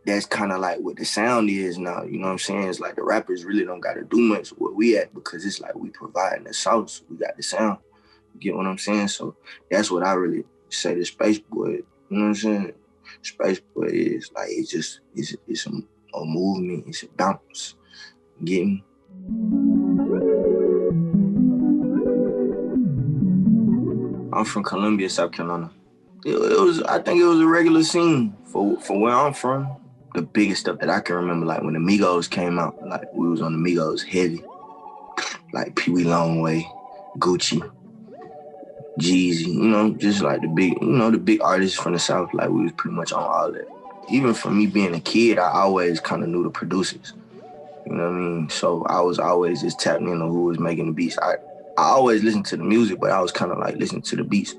that's kind of like what the sound is now. You know what I'm saying? It's like the rappers really don't got to do much where we at, because it's like we providing the sauce. We got the sound. You get what I'm saying? So that's what I really say to Space Boy. You know what I'm saying? Space Boy is like, it's a movement. It's a bounce. You get me? I'm from Columbia, South Carolina. I think it was a regular scene for where I'm from. The biggest stuff that I can remember, like when the Migos came out, like we was on the Migos heavy. Like Pee Wee Longway, Gucci, Jeezy, you know, just like the big artists from the South, like we was pretty much on all that. Even from me being a kid, I always kind of knew the producers. You know what I mean? So I was always just tapping into who was making the beats. I always listened to the music, but I was kind of like listening to the beats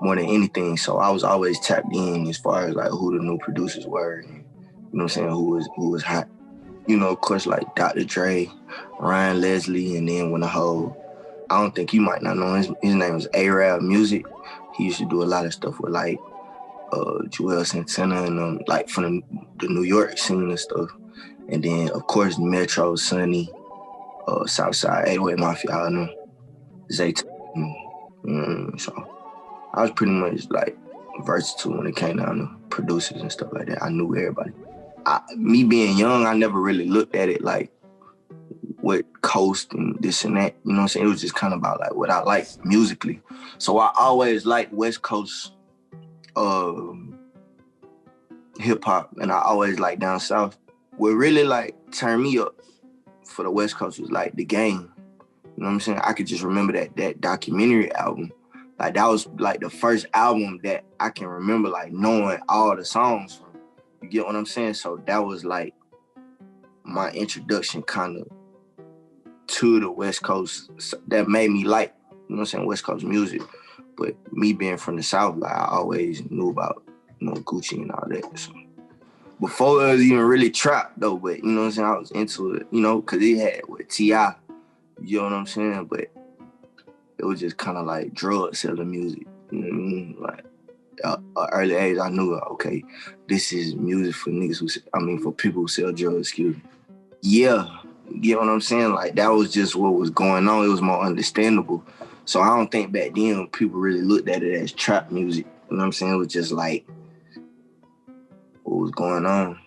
more than anything. So I was always tapped in as far as like who the new producers were, and, you know what I'm saying, who was hot. You know, of course, like Dr. Dre, Ryan Leslie, and then when the whole, I don't think you might not know, his name was A-Rap Music. He used to do a lot of stuff with like Joel Santana and like from the New York scene and stuff. And then, of course, Metro, Sonny, Southside, 808 Mafia, I know, Zayton. So I was pretty much like versatile when it came down to producers and stuff like that. I knew everybody. Me being young, I never really looked at it like what coast and this and that. You know what I'm saying? It was just kind of about like what I liked musically. So I always liked West Coast hip hop, and I always liked down south. What really like turned me up for the West Coast was like The Game. You know what I'm saying? I could just remember that documentary album. Like that was like the first album that I can remember like knowing all the songs from. You get what I'm saying? So that was like my introduction kind of to the West Coast. So that made me like, you know what I'm saying, West Coast music. But me being from the South, like I always knew about, you know, Gucci and all that. So before it was even really trap though, but you know what I'm saying, I was into it, you know, because it had with T.I., you know what I'm saying? But it was just kind of like drug selling music, you know what I mean? Like early age, I knew, okay, this is music for niggas for people who sell drugs, excuse me. Yeah, you know what I'm saying? Like that was just what was going on. It was more understandable. So I don't think back then people really looked at it as trap music. You know what I'm saying? It was just like, what was going on?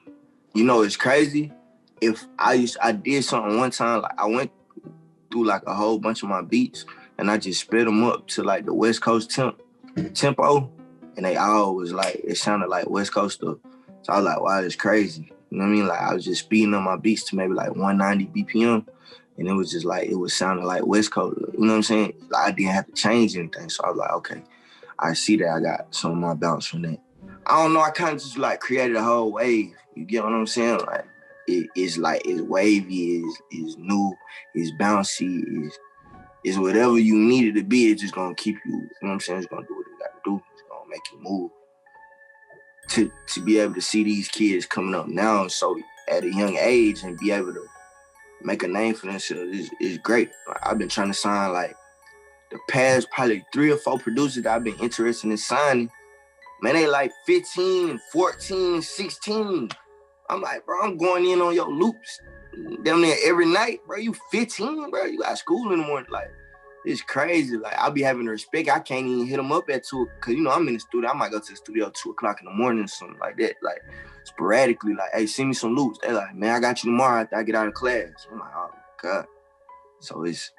You know, it's crazy. If I did something one time, like I went through like a whole bunch of my beats and I just sped them up to like the West Coast tempo, and they all was like, it sounded like West Coast stuff. So I was like, wow, it's crazy. You know what I mean? Like I was just speeding up my beats to maybe like 190 BPM, and it was just like, it was sounding like West Coast. You know what I'm saying? Like I didn't have to change anything. So I was like, okay, I see that I got some of my bounce from that. I don't know, I kind of just like created a whole wave. You get what I'm saying? Like it's like, it's wavy, it's new, it's bouncy, it's whatever you need it to be. It's just gonna keep you, you know what I'm saying? It's gonna do what it gotta do. It's gonna make you move. To be able to see these kids coming up now, so at a young age, and be able to make a name for themselves is great. Like, I've been trying to sign like the past probably 3 or 4 producers that I've been interested in signing. Man, they like 15 and 14 and 16. I'm like, bro, I'm going in on your loops damn near every night, bro. You 15, bro. You got school in the morning. Like, it's crazy. Like, I'll be having to respect. I can't even hit them up at 2, because, you know, I'm in the studio. I might go to the studio at 2 o'clock in the morning or something like that. Like, sporadically, like, hey, send me some loops. They're like, man, I got you tomorrow after I get out of class. I'm like, oh, my God. So it's,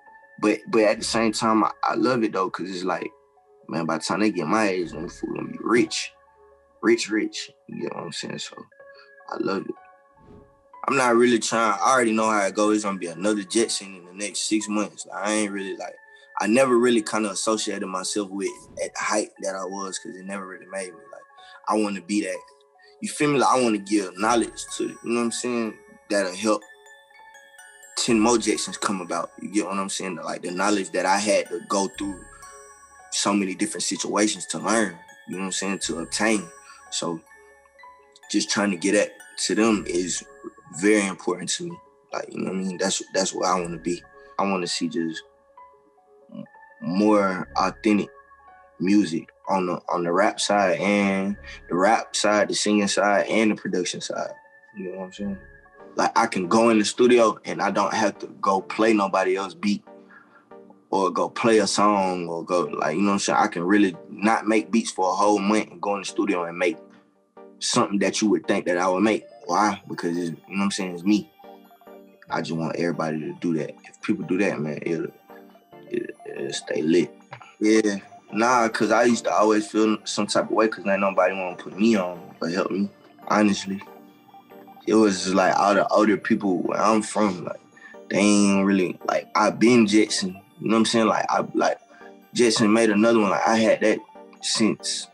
but at the same time, I love it, though, because it's like, man, by the time they get my age, them fools gonna be rich. Rich. You know what I'm saying? So I love it. I'm not really trying, I already know how it goes. It's gonna be another Jetson in the next 6 months. Like, I ain't really like, I never really kind of associated myself with at the height that I was, because it never really made me. Like, I want to be that, you feel me? Like, I want to give knowledge to, you know what I'm saying? That'll help 10 more Jetsons come about. You get what I'm saying? Like, the knowledge that I had to go through so many different situations to learn, you know what I'm saying, to obtain. So just trying to get at to them is very important to me. Like, you know what I mean? That's where I want to be. I want to see just more authentic music, on the rap side and the singing side, and the production side. You know what I'm saying? Like, I can go in the studio and I don't have to go play nobody else's beat or go play a song or go, like, you know what I'm saying? I can really not make beats for a whole month and go in the studio and make something that you would think that I would make. Why? Because it's, you know what I'm saying, it's me. I just want everybody to do that. If people do that, man, it'll stay lit. Yeah. Nah, because I used to always feel some type of way because ain't nobody want to put me on or help me, honestly. It was just like all the older people where I'm from, like, they ain't really, like, I been Jetson. You know what I'm saying? Like Jetson made another one. Like, I had that since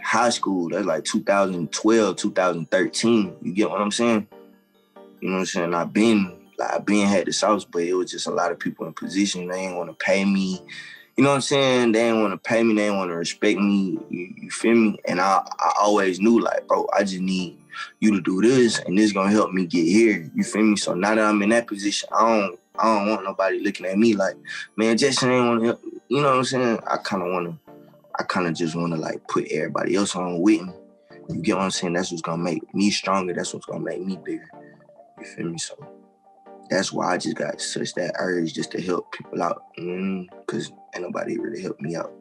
high school. That's like 2012, 2013. You get what I'm saying? You know what I'm saying? I been had the sauce, but it was just a lot of people in position. They ain't want to pay me. You know what I'm saying? They ain't want to pay me. They ain't want to respect me. You feel me? And I always knew, like, bro, I just need you to do this, and this gonna help me get here. You feel me? So now that I'm in that position, I don't want nobody looking at me like, man, Jetson ain't want to help. You know what I'm saying? I kind of just want to, like, put everybody else on with me. You get what I'm saying? That's what's gonna make me stronger. That's what's gonna make me bigger. You feel me? So that's why I just got such that urge just to help people out, because ain't nobody really helped me out.